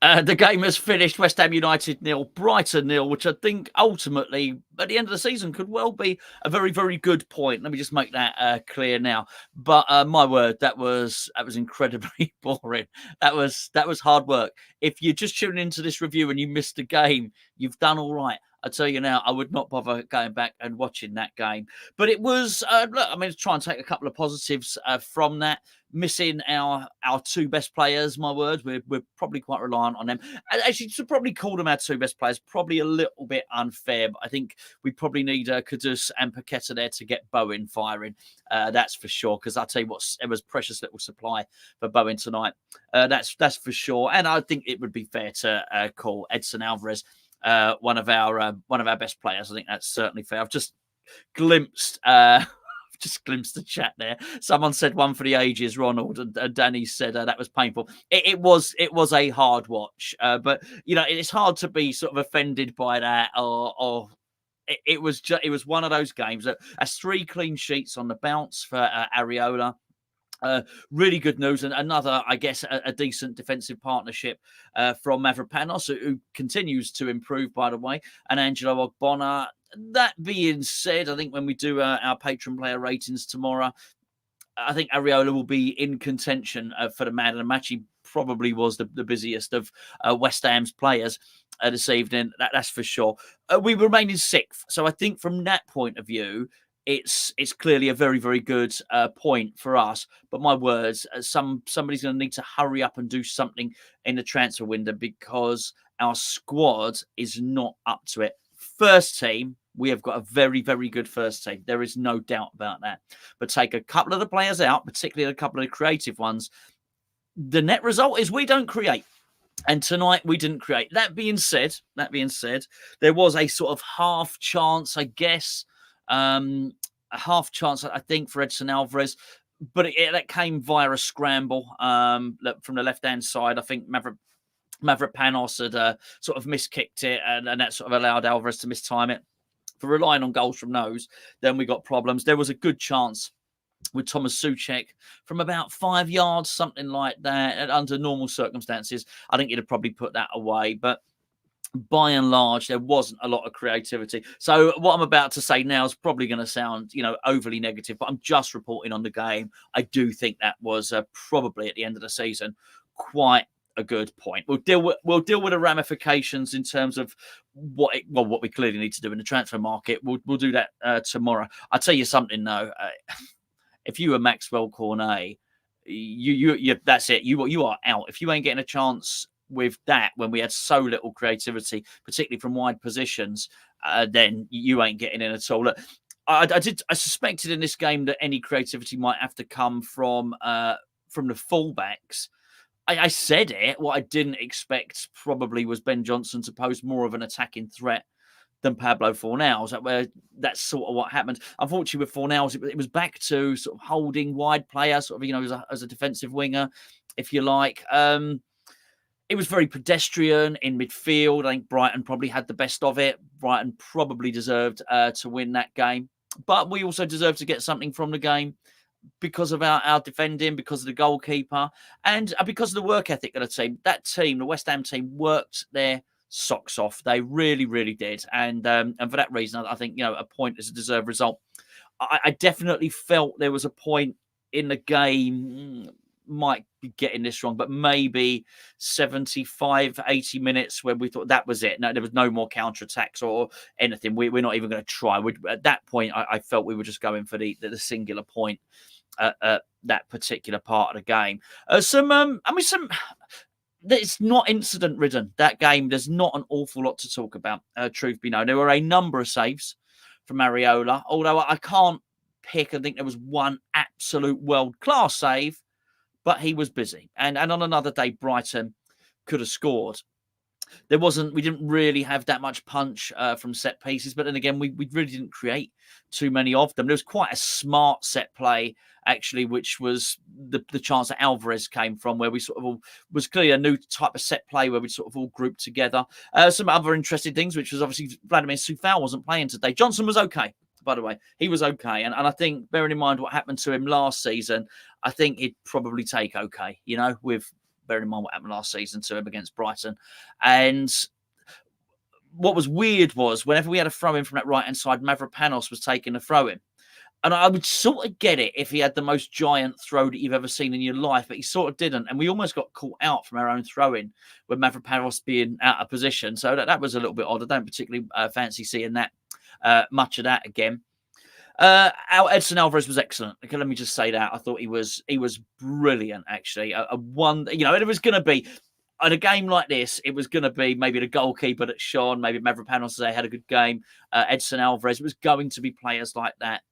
The game has finished. West Ham United 0, Brighton 0, which I think ultimately, at the end of the season, could well be a very, very good point. Let me just make that clear now. But my word, that was incredibly boring. That was hard work. If you're just tuning into this review and you missed a game, you've done all right. I tell you now, I would not bother going back and watching that game. But it was, look, I mean, try and take a couple of positives from that. Missing our two best players, my word, we're probably quite reliant on them. Actually, to probably call them our two best players, probably a little bit unfair, but I think we probably need Kudus and Paqueta there to get Bowen firing. That's for sure, because I'll tell you what, it was precious little supply for Bowen tonight. That's for sure. And I think it would be fair to call Edson Alvarez one of our best players. I think that's certainly fair. I've just glimpsed the chat there. Someone said one for the ages, Ronald, and Danny said that was painful. It was a hard watch, but you know it's hard to be sort of offended by that, or it was one of those games that has 3 clean sheets on the bounce for Areola. Really good news, and another, I guess, a decent defensive partnership from Mavropanos, who continues to improve, by the way, and Angelo Ogbonna. That being said, I think when we do our patron player ratings tomorrow, I think Areola will be in contention for the man of the match. He probably was the busiest of West Ham's players this evening. That's for sure. We remain in 6th, so I think from that point of view, it's clearly a very, very good point for us. But my words, somebody's going to need to hurry up and do something in the transfer window because our squad is not up to it. First team, we have got a very, very good first team. There is no doubt about that. But take a couple of the players out, particularly a couple of the creative ones, the net result is we don't create. And tonight we didn't create. That being said, there was a sort of half chance, I guess, a half chance, I think, for Edson Alvarez. But that came via a scramble from the left-hand side. I think Mavropanos had sort of miskicked it, and that sort of allowed Alvarez to mistime it. For relying on goals from those, then we got problems. There was a good chance with Thomas Souček from about 5 yards, something like that. And under normal circumstances, I think he'd have probably put that away. But by and large, there wasn't a lot of creativity. So what I'm about to say now is probably going to sound, overly negative, but I'm just reporting on the game. I do think that was probably at the end of the season quite a good point. We'll deal with the ramifications in terms of what we clearly need to do in the transfer market. We'll do that tomorrow. I'll tell you something though. If you were Maxwell Cornet, you that's it. You are out. If you ain't getting a chance with that when we had so little creativity, particularly from wide positions, then you ain't getting in at all. Look, I suspected in this game that any creativity might have to come from the fullbacks. I said it. What I didn't expect probably was Ben Johnson to pose more of an attacking threat than Pablo Fornals. That's sort of what happened. Unfortunately, with Fornals, it was back to sort of holding wide player, sort of, as a defensive winger, if you like. It was very pedestrian in midfield. I think Brighton probably had the best of it. Brighton probably deserved to win that game. But we also deserved to get something from the game because of our defending, because of the goalkeeper, and because of the work ethic of the team. That team, the West Ham team, worked their socks off. They really, really did. And for that reason, I think, a point is a deserved result. I definitely felt there was a point in the game, might be getting this wrong, but maybe 75, 80 minutes where we thought that was it. No, there was no more counterattacks or anything. We're not even going to try. At that point, I felt we were just going for the singular point at that particular part of the game. It's not incident ridden, that game. There's not an awful lot to talk about, truth be known. There were a number of saves from Areola, although I can't pick. I think there was one absolute world-class save, but he was busy. And on another day, Brighton could have scored. We didn't really have that much punch from set pieces, but then again, we really didn't create too many of them. There was quite a smart set play, actually, which was the chance that Alvarez came from, where we sort of all was clearly a new type of set play where we sort of all grouped together. Some other interesting things, which was obviously Vladimir Soufal wasn't playing today. Johnson was okay, by the way. He was okay. And I think, bearing in mind what happened to him last season, I think he'd probably take okay, with bearing in mind what happened last season to him against Brighton. And what was weird was whenever we had a throw-in from that right-hand side, Mavropanos was taking a throw-in. And I would sort of get it if he had the most giant throw that you've ever seen in your life, but he sort of didn't. And we almost got caught out from our own throw-in with Mavropanos being out of position. So that was a little bit odd. I don't particularly fancy seeing that much of that again. Edson Alvarez was excellent. Okay, let me just say that. I thought he was brilliant, actually. A one, you know, it was going to be, in a game like this, it was going to be maybe the goalkeeper that shone, maybe Mavropanos had a good game, Edson Alvarez. It was going to be players like that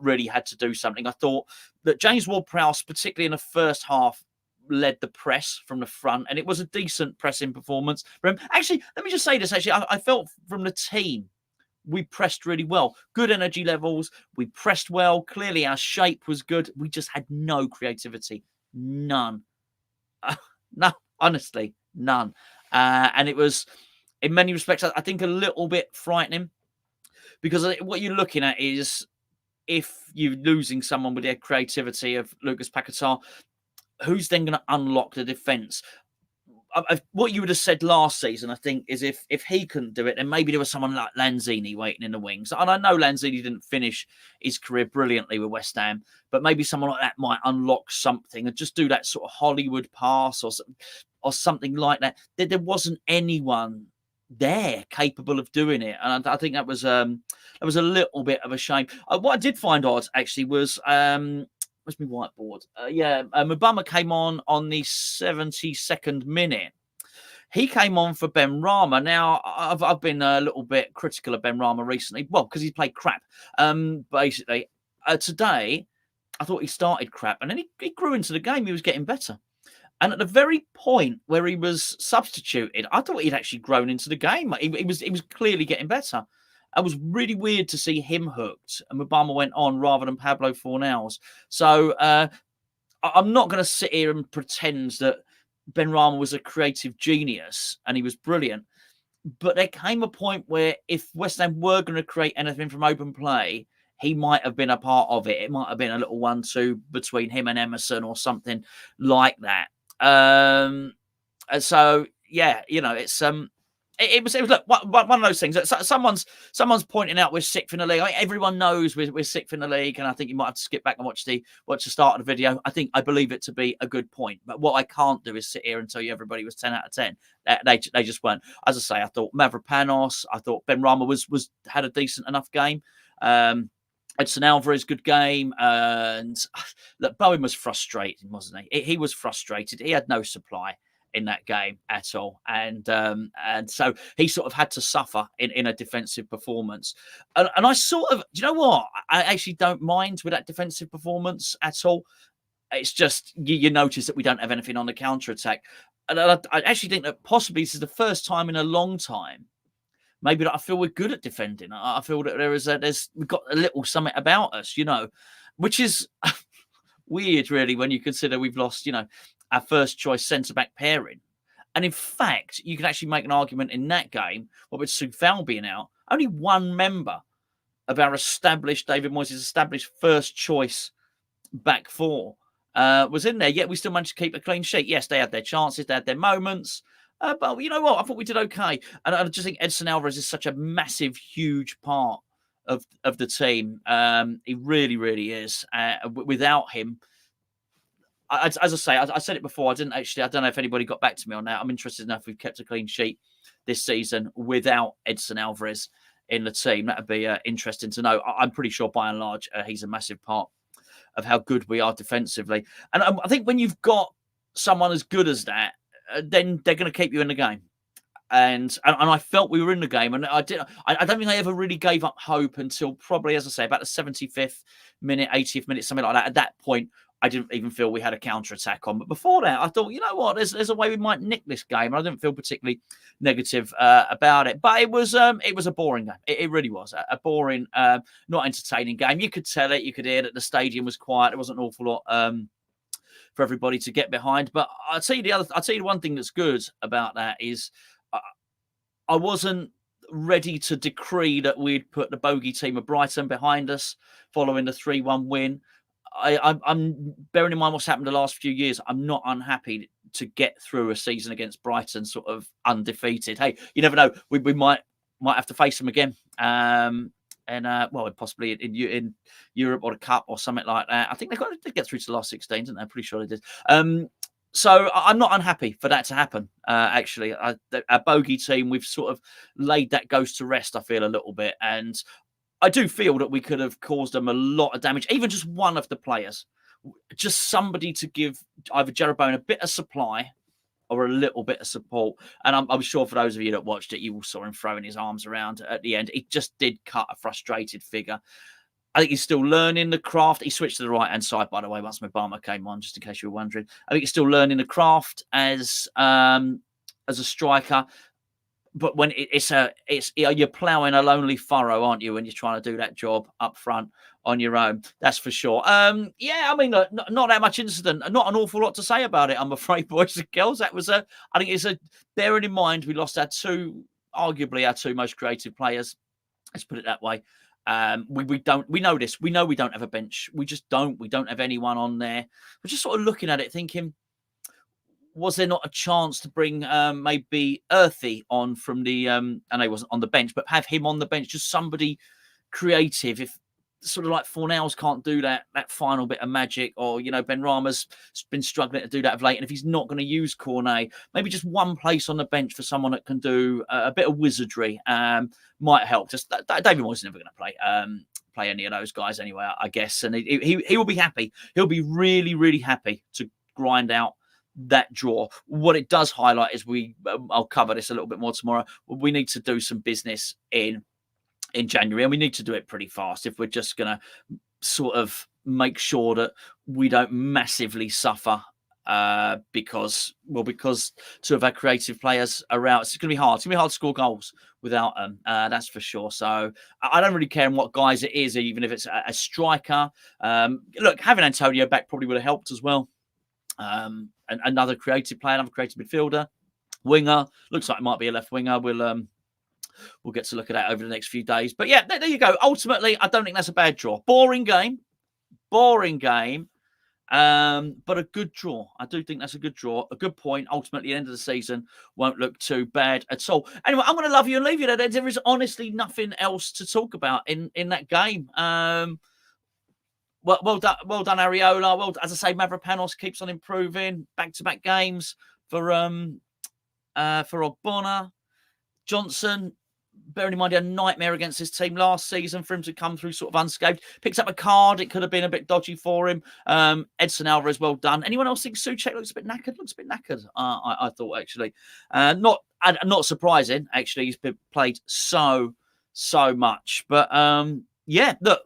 really had to do something. I thought that James Ward-Prowse, particularly in the first half, led the press from the front, and it was a decent pressing performance. Actually, let me just say this. Actually, I felt from the team, we pressed really well. Good energy levels. We pressed well. Clearly, our shape was good. We just had no creativity. None. No, honestly, none. And it was, in many respects, I think a little bit frightening, because what you're looking at is, if you're losing someone with their creativity of Lucas Paqueta, who's then going to unlock the defence? What you would have said last season, I think, is if he couldn't do it, then maybe there was someone like Lanzini waiting in the wings. And I know Lanzini didn't finish his career brilliantly with West Ham, but maybe someone like that might unlock something and just do that sort of Hollywood pass or something like that. There wasn't anyone there capable of doing it, and I think that was a little bit of a shame. What I did find odd, actually, was where's my whiteboard? Mitoma came on the 72nd minute. He came on for Ben Rama. Now, I've been a little bit critical of Ben Rama recently, well, because he played crap. Basically, today, I thought he started crap, and then he grew into the game. He was getting better. And at the very point where he was substituted, I thought he'd actually grown into the game. He was clearly getting better. It was really weird to see him hooked, and Mitoma went on rather than Pablo Fornals. So I'm not going to sit here and pretend that Ben Rama was a creative genius and he was brilliant. But there came a point where if West Ham were going to create anything from open play, he might have been a part of it. It might have been a little 1-2 between him and Emerson or something like that. So yeah, you know, it's it was look, one of those things that someone's pointing out we're sixth in the league. I mean, everyone knows we're sixth in the league, and I think you might have to skip back and watch the start of the video. I believe it to be a good point, but what I can't do is sit here and tell you everybody was 10 out of 10. They just weren't. As I say, I thought Mavropanos, I thought Ben Rama had a decent enough game. Edson Alvarez, good game. And look, Bowen was frustrating, wasn't he? He was frustrated. He had no supply in that game at all. And so he sort of had to suffer in a defensive performance. And I sort of, do you know what? I actually don't mind with that defensive performance at all. It's just, you notice that we don't have anything on the counter-attack. And I actually think that possibly this is the first time in a long time maybe that I feel we're good at defending. I feel that we've got a little something about us, you know, which is weird, really, when you consider we've lost, you know, our first choice centre-back pairing. And in fact, you can actually make an argument in that game, with Soufal being out, only one member of our David Moyes' established first choice back four was in there, yet we still managed to keep a clean sheet. Yes, they had their chances, they had their moments. But you know what? I thought we did okay. And I just think Edson Alvarez is such a massive, huge part of the team. He really, really is. Without him, as I say, I said it before. I don't know if anybody got back to me on that. I'm interested enough we've kept a clean sheet this season without Edson Alvarez in the team. That would be interesting to know. I'm pretty sure by and large, he's a massive part of how good we are defensively. And I think when you've got someone as good as that, then they're going to keep you in the game. And I felt we were in the game. And I don't think I ever really gave up hope until probably, as I say, about the 75th minute, 80th minute, something like that. At that point, I didn't even feel we had a counter-attack on. But before that, I thought, you know what, there's a way we might nick this game. And I didn't feel particularly negative about it. But it was a boring game. It really was a boring, not entertaining game. You could tell it. You could hear that the stadium was quiet. There wasn't an awful lot for everybody to get behind. But I'll tell you the one thing that's good about that is I wasn't ready to decree that we'd put the bogey team of Brighton behind us following the 3-1 win. I'm bearing in mind what's happened the last few years. I'm not unhappy to get through a season against Brighton sort of undefeated. Hey, you never know. We might have to face them again. Well, possibly in Europe or the Cup or something like that. I think they got to get through to the last 16, didn't they? I'm pretty sure they did. So I'm not unhappy for that to happen. Actually, our bogey team, we've sort of laid that ghost to rest, I feel, a little bit. And I do feel that we could have caused them a lot of damage, even just one of the players. Just somebody to give either Jeroboam a bit of supply or a little bit of support. And I'm sure for those of you that watched it, you all saw him throwing his arms around at the end. He just did cut a frustrated figure. I think he's still learning the craft. He switched to the right-hand side, by the way, once Mitoma came on, just in case you were wondering. I think he's still learning the craft as a striker. But when you're ploughing a lonely furrow, aren't you, when you're trying to do that job up front on your own? That's for sure. Yeah, I mean, not that much incident. Not an awful lot to say about it, I'm afraid, boys and girls. That was I think it's bearing in mind we lost arguably our two most creative players. Let's put it that way. We know this. We know we don't have a bench. We just don't. We don't have anyone on there. We're just sort of looking at it, thinking, was there not a chance to bring maybe Earthy on from the I know he wasn't on the bench, but have him on the bench, just somebody creative. If sort of like Fornals can't do that final bit of magic, or Ben Rama's been struggling to do that of late, and if he's not going to use Cornet, maybe just one place on the bench for someone that can do a bit of wizardry might help. Just David Moyes is never going to play any of those guys anyway, I guess, and he will be happy. He'll be really, really happy to grind out that draw. What it does highlight is I'll cover this a little bit more tomorrow. We need to do some business in January, and we need to do it pretty fast if we're just going to sort of make sure that we don't massively suffer because two of our creative players are out. It's going to be hard. It's going to be hard to score goals without them. That's for sure. So I don't really care what guys it is, even if it's a striker. Look, having Antonio back probably would have helped as well. Another creative player, another creative midfielder, winger. Looks like it might be a left winger. We'll get to look at that over the next few days. But yeah, there you go. Ultimately, I don't think that's a bad draw. Boring game, but a good draw. I do think that's a good draw, a good point. Ultimately, the end of the season won't look too bad at all. Anyway, I'm going to love you and leave you there. There is honestly nothing else to talk about in that game. Well done, Ariola. Well, as I say, Mavropanos keeps on improving. Back-to-back games for Ogbonna. Johnson, bearing in mind he had a nightmare against his team last season for him to come through sort of unscathed. Picks up a card. It could have been a bit dodgy for him. Edson Alvarez, well done. Anyone else think Souček looks a bit knackered? Looks a bit knackered, I thought, actually. Not surprising, actually. He's been played so much. But, yeah, look.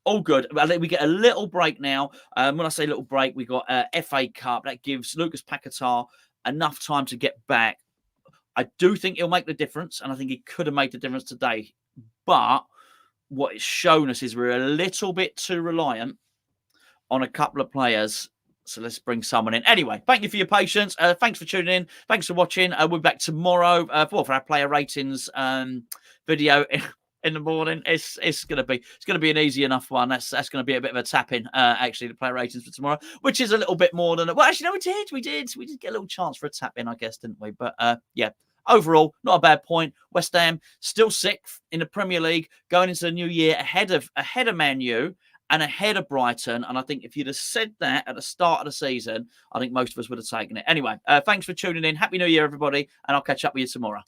All good. We get a little break now. When I say little break, we got FA Cup. That gives Lucas Paqueta enough time to get back. I do think he'll make the difference, and I think he could have made the difference today. But what it's shown us is we're a little bit too reliant on a couple of players. So let's bring someone in. Anyway, thank you for your patience. Thanks for tuning in. Thanks for watching. We'll be back tomorrow for our player ratings video. In the morning, it's gonna be an easy enough one. That's gonna be a bit of a tap in, actually, the player ratings for tomorrow, which is a little bit more than actually no, we did get a little chance for a tap in, I guess, didn't we? But yeah, overall, not a bad point. West Ham still 6th in the Premier League, going into the new year ahead of Man U and ahead of Brighton. And I think if you'd have said that at the start of the season, I think most of us would have taken it. Anyway, thanks for tuning in. Happy New Year, everybody, and I'll catch up with you tomorrow.